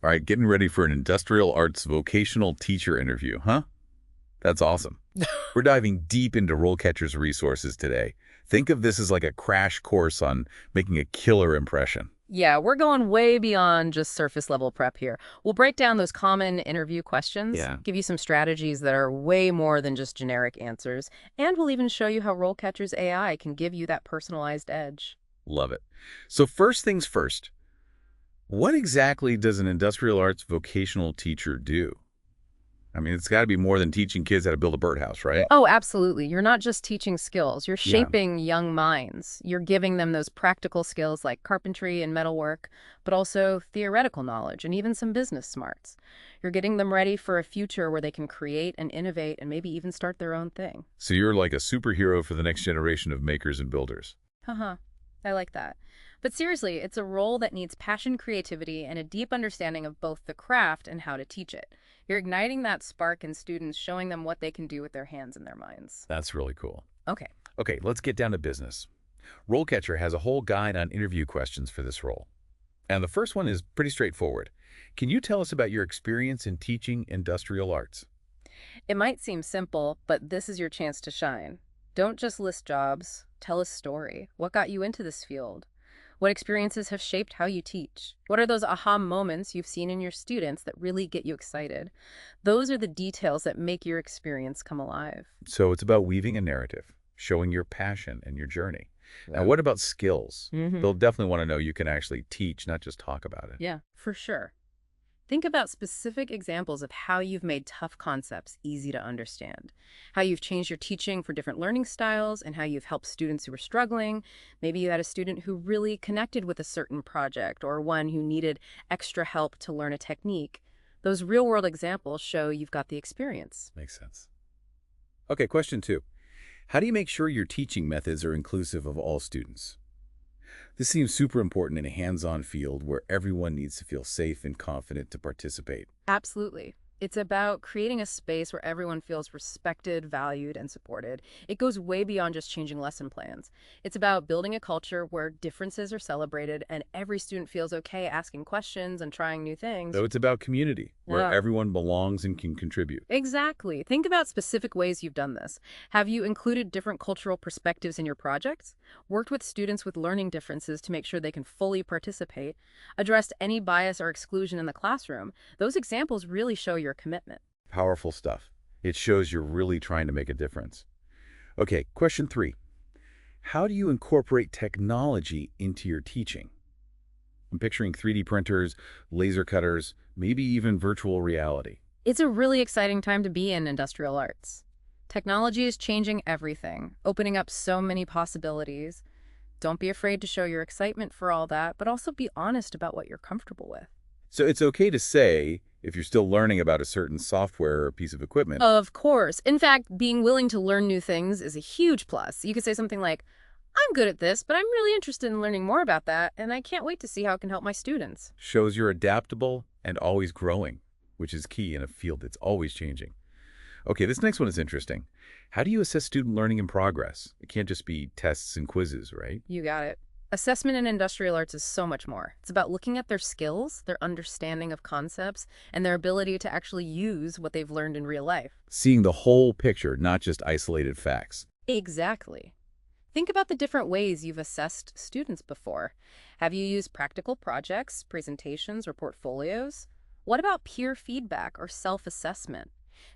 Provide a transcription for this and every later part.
All right, getting ready for an Industrial Arts Vocational Teacher interview, huh? That's awesome. We're diving deep into RoleCatcher's resources today. Think of this as like a crash course on making a killer impression. Yeah, we're going way beyond just surface level prep here. We'll break down those common interview questions, Yeah. give you some strategies that are way more than just generic answers, and we'll even show you how RoleCatcher's AI can give you that personalized edge. Love it. So first things first, what exactly does an Industrial Arts Vocational Teacher do? I mean, it's got to be more than teaching kids how to build a birdhouse, right? Oh, absolutely. You're not just teaching skills, you're Yeah. shaping young minds. You're giving them those practical skills like carpentry and metalwork, but also theoretical knowledge and even some business smarts. You're getting them ready for a future where they can create and innovate and maybe even start their own thing. So you're like a superhero for the next generation of makers and builders. Haha, I like that. But seriously, it's a role that needs passion, creativity, and a deep understanding of both the craft and how to teach it. You're igniting that spark in students, showing them what they can do with their hands and their minds. That's really cool. Okay. Okay, let's get down to business. RoleCatcher has a whole guide on interview questions for this role. And the first one is pretty straightforward. Can you tell us about your experience in teaching industrial arts? It might seem simple, but this is your chance to shine. Don't just list jobs, tell a story. What got you into this field? What experiences have shaped how you teach? What are those aha moments you've seen in your students that really get you excited? Those are the details that make your experience come alive. So it's about weaving a narrative, showing your passion and your journey. Now, Yeah. what about skills? Mm-hmm. They'll definitely want to know you can actually teach, not just talk about it. Yeah, for sure. Think about specific examples of how you've made tough concepts easy to understand, how you've changed your teaching for different learning styles, and how you've helped students who were struggling. Maybe you had a student who really connected with a certain project or one who needed extra help to learn a technique. Those real-world examples show you've got the experience. Makes sense. Okay, question two. How do you make sure your teaching methods are inclusive of all students? This seems super important in a hands-on field where everyone needs to feel safe and confident to participate. Absolutely. It's about creating a space where everyone feels respected, valued, and supported. It goes way beyond just changing lesson plans. It's about building a culture where differences are celebrated and every student feels okay asking questions and trying new things. So it's about community, where Yeah. everyone belongs and can contribute. Exactly. Think about specific ways you've done this. Have you included different cultural perspectives in your projects? Worked with students with learning differences to make sure they can fully participate? Addressed any bias or exclusion in the classroom? Those examples really show your commitment. Powerful stuff. It shows you're really trying to make a difference. Okay, question three. How do you incorporate technology into your teaching? I'm picturing 3D printers, laser cutters, maybe even virtual reality. It's a really exciting time to be in industrial arts. Technology is changing everything, opening up so many possibilities. Don't be afraid to show your excitement for all that, but also be honest about what you're comfortable with. So it's okay to say, if you're still learning about a certain software or piece of equipment, Of course. In fact, being willing to learn new things is a huge plus. You could say something like, I'm good at this, but I'm really interested in learning more about that, and I can't wait to see how it can help my students. shows you're adaptable and always growing, which is key in a field that's always changing. Okay, this next one is interesting. How do you assess student learning in progress? It can't just be tests and quizzes, right? You got it. Assessment in industrial arts is so much more. It's about looking at their skills, their understanding of concepts, and their ability to actually use what they've learned in real life. Seeing the whole picture, not just isolated facts. Exactly. Think about the different ways you've assessed students before. Have you used practical projects, presentations, or portfolios? What about peer feedback or self-assessment?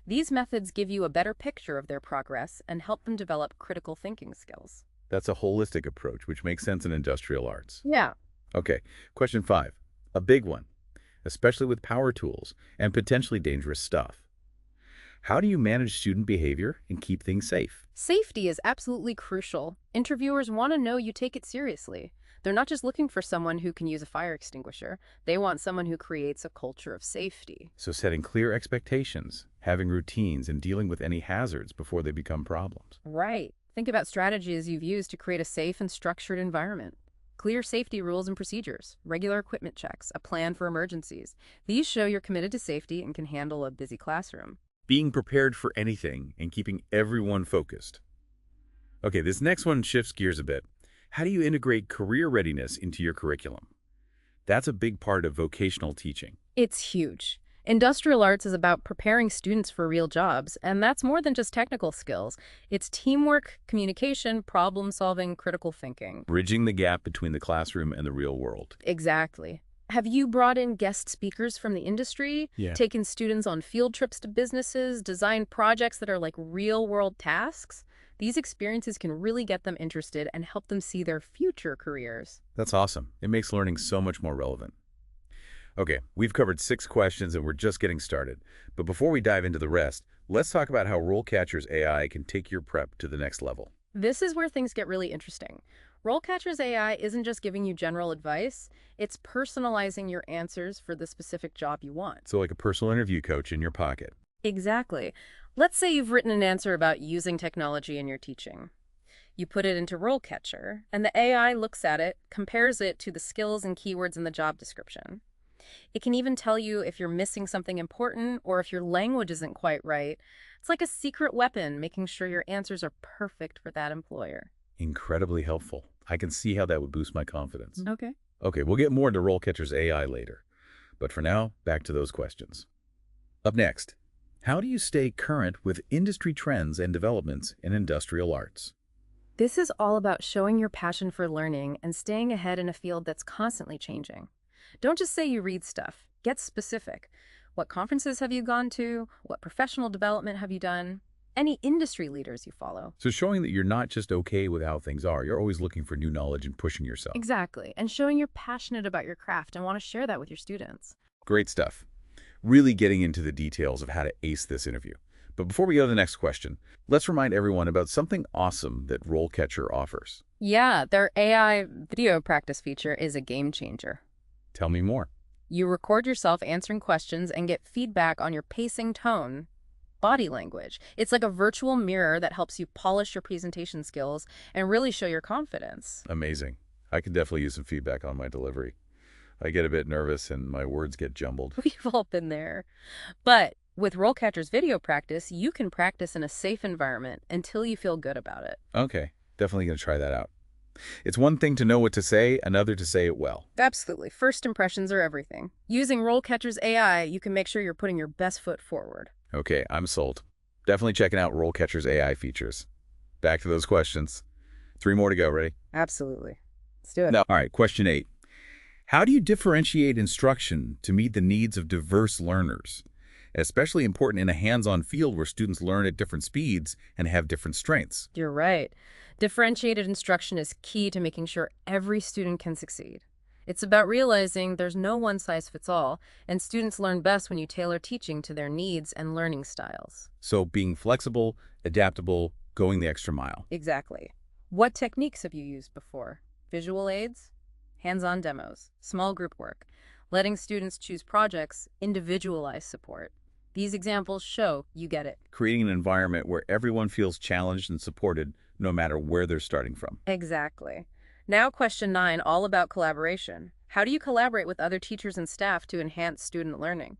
These methods give you a better picture of their progress and help them develop critical thinking skills. That's a holistic approach, which makes sense in industrial arts. Yeah. Okay, question five. A big one, especially with power tools and potentially dangerous stuff. How do you manage student behavior and keep things safe? Safety is absolutely crucial. Interviewers want to know you take it seriously. They're not just looking for someone who can use a fire extinguisher. They want someone who creates a culture of safety. So setting clear expectations, having routines, and dealing with any hazards before they become problems. Right. Think about strategies you've used to create a safe and structured environment. Clear safety rules and procedures, regular equipment checks, a plan for emergencies. These show you're committed to safety and can handle a busy classroom. Being prepared for anything and keeping everyone focused. Okay, this next one shifts gears a bit. How do you integrate career readiness into your curriculum? That's a big part of vocational teaching. It's huge. Industrial arts is about preparing students for real jobs, and that's more than just technical skills. It's teamwork, communication, problem solving, critical thinking. Bridging the gap between the classroom and the real world. Exactly. Have you brought in guest speakers from the industry, Yeah. taken students on field trips to businesses, designed projects that are like real-world tasks? These experiences can really get them interested and help them see their future careers. That's awesome. It makes learning so much more relevant. Okay, we've covered 6 questions and we're just getting started. But before we dive into the rest, let's talk about how RoleCatcher's AI can take your prep to the next level. This is where things get really interesting. RoleCatcher's AI isn't just giving you general advice, it's personalizing your answers for the specific job you want. So like a personal interview coach in your pocket. Exactly. Let's say you've written an answer about using technology in your teaching. You put it into RoleCatcher, and the AI looks at it, compares it to the skills and keywords in the job description. It can even tell you if you're missing something important or if your language isn't quite right. It's like a secret weapon, making sure your answers are perfect for that employer. Incredibly helpful. I can see how that would boost my confidence. Okay. Okay, we'll get more into RoleCatcher's AI later. But for now, back to those questions. Up next, how do you stay current with industry trends and developments in industrial arts? This is all about showing your passion for learning and staying ahead in a field that's constantly changing. Don't just say you read stuff. Get specific. What conferences have you gone to? What professional development have you done? Any industry leaders you follow. So showing that you're not just okay with how things are, you're always looking for new knowledge and pushing yourself. Exactly. And showing you're passionate about your craft and want to share that with your students. Great stuff. Really getting into the details of how to ace this interview. But before we go to the next question, let's remind everyone about something awesome that RoleCatcher offers. Yeah, their AI video practice feature is a game changer. Tell me more. You record yourself answering questions and get feedback on your pacing, tone, body language. It's like a virtual mirror that helps you polish your presentation skills and really show your confidence. Amazing. I could definitely use some feedback on my delivery. I get a bit nervous and my words get jumbled. We've all been there. But with RoleCatcher's video practice, you can practice in a safe environment until you feel good about it. Okay, definitely going to try that out. It's one thing to know what to say, another to say it well. Absolutely. First impressions are everything. Using RoleCatcher's AI, you can make sure you're putting your best foot forward. Okay, I'm sold. Definitely checking out RoleCatcher's AI features. Back to those questions. 3 more to go. Ready? Absolutely. Let's do it. Now, all right, question 8. How do you differentiate instruction to meet the needs of diverse learners? Especially important in a hands-on field where students learn at different speeds and have different strengths. You're right. Differentiated instruction is key to making sure every student can succeed. It's about realizing there's no one-size-fits-all, and students learn best when you tailor teaching to their needs and learning styles. So being flexible, adaptable, going the extra mile. Exactly. What techniques have you used before? Visual aids? Hands-on demos? Small group work? Letting students choose projects? Individualized support? These examples show you get it. Creating an environment where everyone feels challenged and supported no matter where they're starting from. Exactly. Now question 9, all about collaboration. How do you collaborate with other teachers and staff to enhance student learning?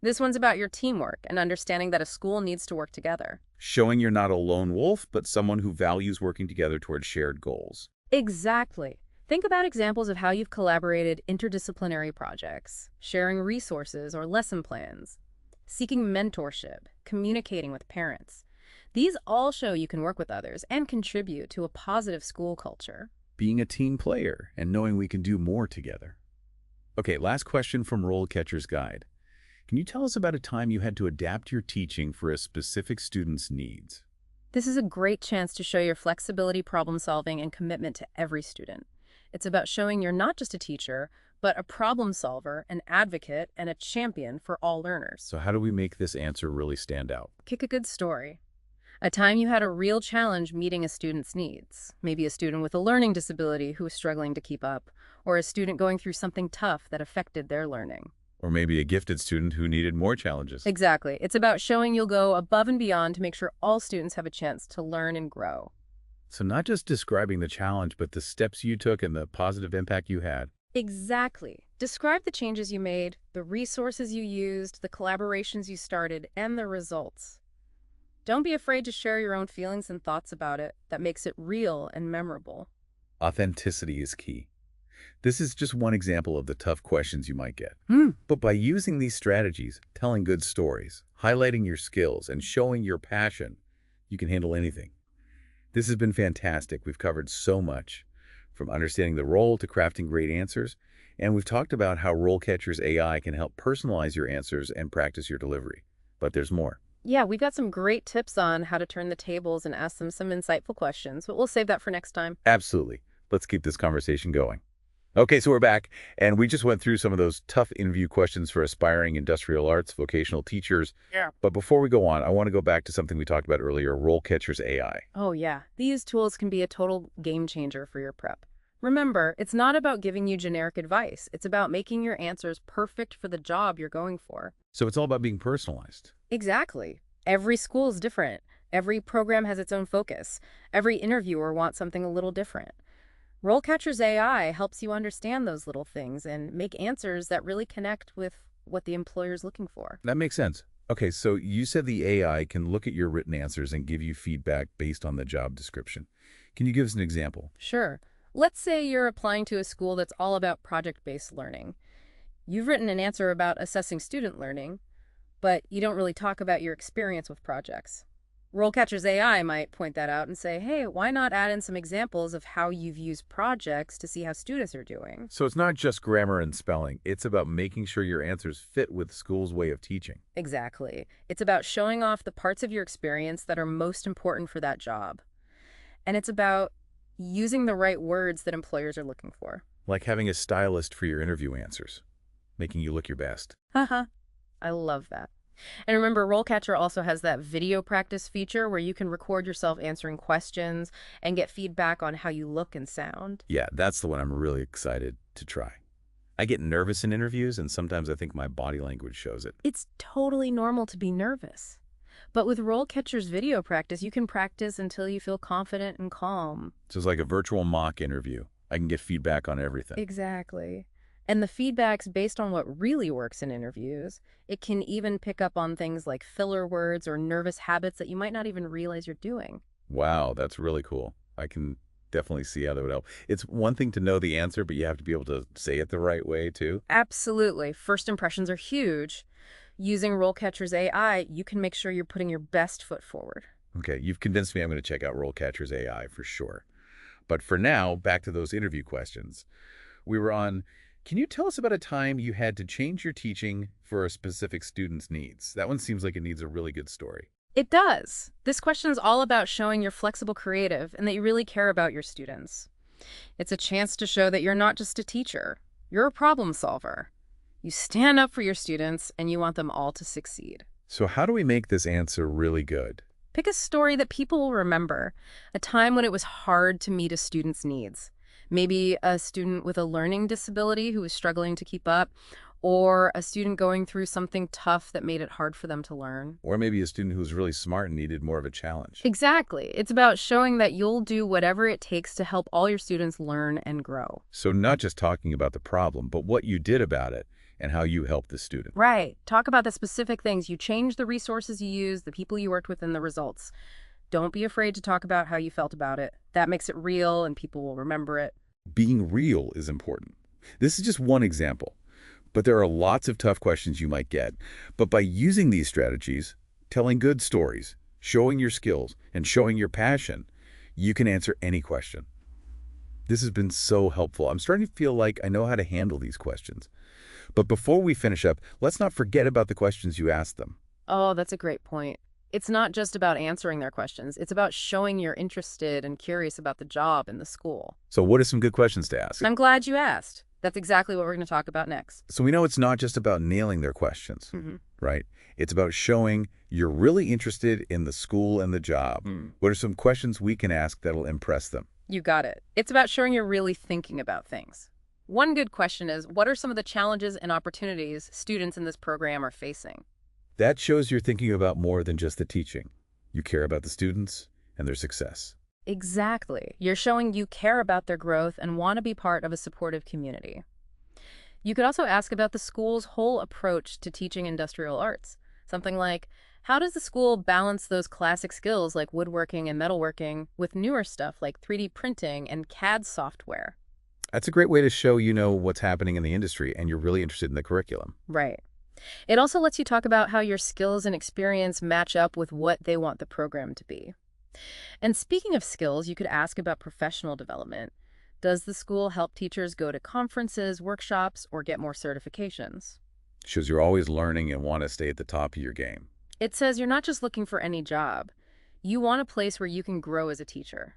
This one's about your teamwork and understanding that a school needs to work together. Showing you're not a lone wolf, but someone who values working together towards shared goals. Exactly. Think about examples of how you've collaborated interdisciplinary projects, sharing resources or lesson plans, seeking mentorship, communicating with parents. These all show you can work with others and contribute to a positive school culture. Being a team player and knowing we can do more together. Okay, last question from RoleCatcher's Guide. Can you tell us about a time you had to adapt your teaching for a specific student's needs? This is a great chance to show your flexibility, problem solving, and commitment to every student. It's about showing you're not just a teacher, but a problem solver, an advocate, and a champion for all learners. So how do we make this answer really stand out? Pick a good story. A time you had a real challenge meeting a student's needs. Maybe a student with a learning disability who was struggling to keep up, or a student going through something tough that affected their learning. Or maybe a gifted student who needed more challenges. Exactly. It's about showing you'll go above and beyond to make sure all students have a chance to learn and grow. So not just describing the challenge, but the steps you took and the positive impact you had. Exactly. Describe the changes you made, the resources you used, the collaborations you started, and the results. Don't be afraid to share your own feelings and thoughts about it. That makes it real and memorable. Authenticity is key. This is just one example of the tough questions you might get. Hmm. But by using these strategies, telling good stories, highlighting your skills, and showing your passion, you can handle anything. This has been fantastic. We've covered so much, from understanding the role to crafting great answers, and we've talked about how RoleCatcher's AI can help personalize your answers and practice your delivery. But there's more. Yeah, we've got some great tips on how to turn the tables and ask them some insightful questions, but we'll save that for next time. Absolutely. Let's keep this conversation going. Okay, so we're back, and we just went through some of those tough interview questions for aspiring industrial arts vocational teachers. Yeah. But before we go on, I want to go back to something we talked about earlier, RoleCatcher's AI. Oh, yeah. These tools can be a total game changer for your prep. Remember, it's not about giving you generic advice. It's about making your answers perfect for the job you're going for. So it's all about being personalized. Exactly. Every school is different. Every program has its own focus. Every interviewer wants something a little different. RoleCatcher's AI helps you understand those little things and make answers that really connect with what the employer's looking for. That makes sense. Okay, so you said the AI can look at your written answers and give you feedback based on the job description. Can you give us an example? Sure. Let's say you're applying to a school that's all about project-based learning. You've written an answer about assessing student learning, but you don't really talk about your experience with projects. RoleCatcher's AI might point that out and say, hey, why not add in some examples of how you've used projects to see how students are doing? So it's not just grammar and spelling. It's about making sure your answers fit with the school's way of teaching. Exactly. It's about showing off the parts of your experience that are most important for that job. And it's about using the right words that employers are looking for. Like having a stylist for your interview answers, making you look your best. Haha. I love that. And remember, RoleCatcher also has that video practice feature where you can record yourself answering questions and get feedback on how you look and sound. Yeah, that's the one I'm really excited to try. I get nervous in interviews, and sometimes I think my body language shows it. It's totally normal to be nervous. But with RoleCatcher's video practice, you can practice until you feel confident and calm. So it's like a virtual mock interview. I can get feedback on everything. Exactly. And the feedback's based on what really works in interviews. It can even pick up on things like filler words or nervous habits that you might not even realize you're doing. Wow, that's really cool. I can definitely see how that would help. It's one thing to know the answer, but you have to be able to say it the right way, too. Absolutely. First impressions are huge. Using RoleCatcher's AI, you can make sure you're putting your best foot forward. Okay, you've convinced me I'm going to check out RoleCatcher's AI for sure. But for now, back to those interview questions. We were on, can you tell us about a time you had to change your teaching for a specific student's needs? That one seems like it needs a really good story. It does. This question is all about showing you're flexible creative and that you really care about your students. It's a chance to show that you're not just a teacher. You're a problem solver. You stand up for your students and you want them all to succeed. So how do we make this answer really good? Pick a story that people will remember, a time when it was hard to meet a student's needs. Maybe a student with a learning disability who was struggling to keep up, or a student going through something tough that made it hard for them to learn. Or maybe a student who was really smart and needed more of a challenge. Exactly. It's about showing that you'll do whatever it takes to help all your students learn and grow. So not just talking about the problem, but what you did about it and how you helped the student. Right. Talk about the specific things. You changed the resources you used, the people you worked with, and the results. Don't be afraid to talk about how you felt about it. That makes it real and people will remember it. Being real is important. This is just one example, but there are lots of tough questions you might get. But by using these strategies, telling good stories, showing your skills, and showing your passion, you can answer any question. This has been so helpful. I'm starting to feel like I know how to handle these questions. But before we finish up, let's not forget about the questions you asked them. Oh, that's a great point. It's not just about answering their questions. It's about showing you're interested and curious about the job and the school. So what are some good questions to ask? I'm glad you asked. That's exactly what we're going to talk about next. So we know it's not just about nailing their questions, right? It's about showing you're really interested in the school and the job. What are some questions we can ask that'll impress them? You got it. It's about showing you're really thinking about things. One good question is, what are some of the challenges and opportunities students in this program are facing? That shows you're thinking about more than just the teaching. You care about the students and their success. Exactly. You're showing you care about their growth and want to be part of a supportive community. You could also ask about the school's whole approach to teaching industrial arts. Something like, how does the school balance those classic skills like woodworking and metalworking with newer stuff like 3D printing and CAD software? That's a great way to show you know what's happening in the industry and you're really interested in the curriculum. Right. It also lets you talk about how your skills and experience match up with what they want the program to be. And speaking of skills, you could ask about professional development. Does the school help teachers go to conferences, workshops, or get more certifications? Shows you're always learning and want to stay at the top of your game. It says you're not just looking for any job. You want a place where you can grow as a teacher.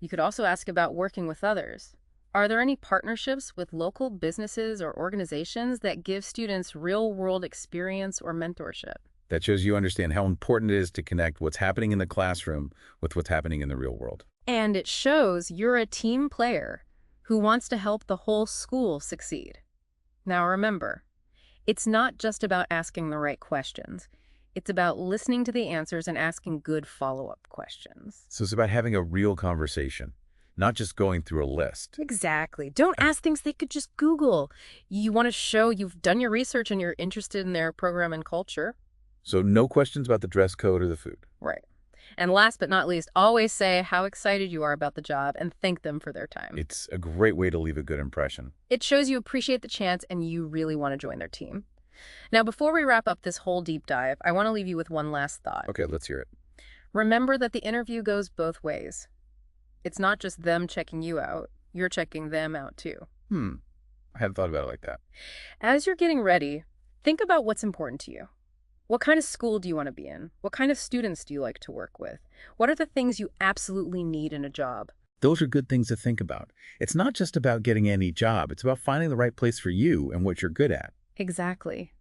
You could also ask about working with others. Are there any partnerships with local businesses or organizations that give students real-world experience or mentorship? That shows you understand how important it is to connect what's happening in the classroom with what's happening in the real world. And it shows you're a team player who wants to help the whole school succeed. Now remember, it's not just about asking the right questions. It's about listening to the answers and asking good follow-up questions. So it's about having a real conversation, not just going through a list. Exactly. Don't ask things they could just Google. You want to show you've done your research and you're interested in their program and culture. So no questions about the dress code or the food. Right. And last but not least, always say how excited you are about the job and thank them for their time. It's a great way to leave a good impression. It shows you appreciate the chance and you really want to join their team. Now, before we wrap up this whole deep dive, I want to leave you with one last thought. Okay, let's hear it. Remember that the interview goes both ways. It's not just them checking you out. You're checking them out too. I hadn't thought about it like that. As you're getting ready, think about what's important to you. What kind of school do you want to be in? What kind of students do you like to work with? What are the things you absolutely need in a job? Those are good things to think about. It's not just about getting any job. It's about finding the right place for you and what you're good at. Exactly.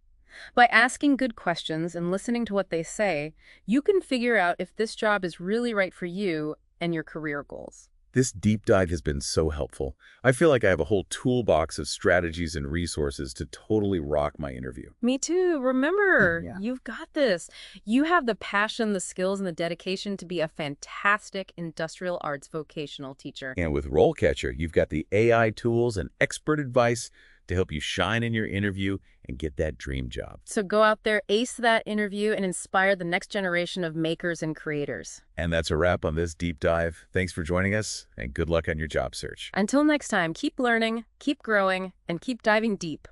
By asking good questions and listening to what they say, you can figure out if this job is really right for you and your career goals. This deep dive has been so helpful. I feel like I have a whole toolbox of strategies and resources to totally rock my interview. Me too. Remember, Yeah. you've got this. You have the passion, the skills, and the dedication to be a fantastic industrial arts vocational teacher. And with RoleCatcher, you've got the AI tools and expert advice to help you shine in your interview and get that dream job. So go out there, ace that interview, and inspire the next generation of makers and creators. And that's a wrap on this deep dive. Thanks for joining us, and good luck on your job search. Until next time, keep learning, keep growing, and keep diving deep.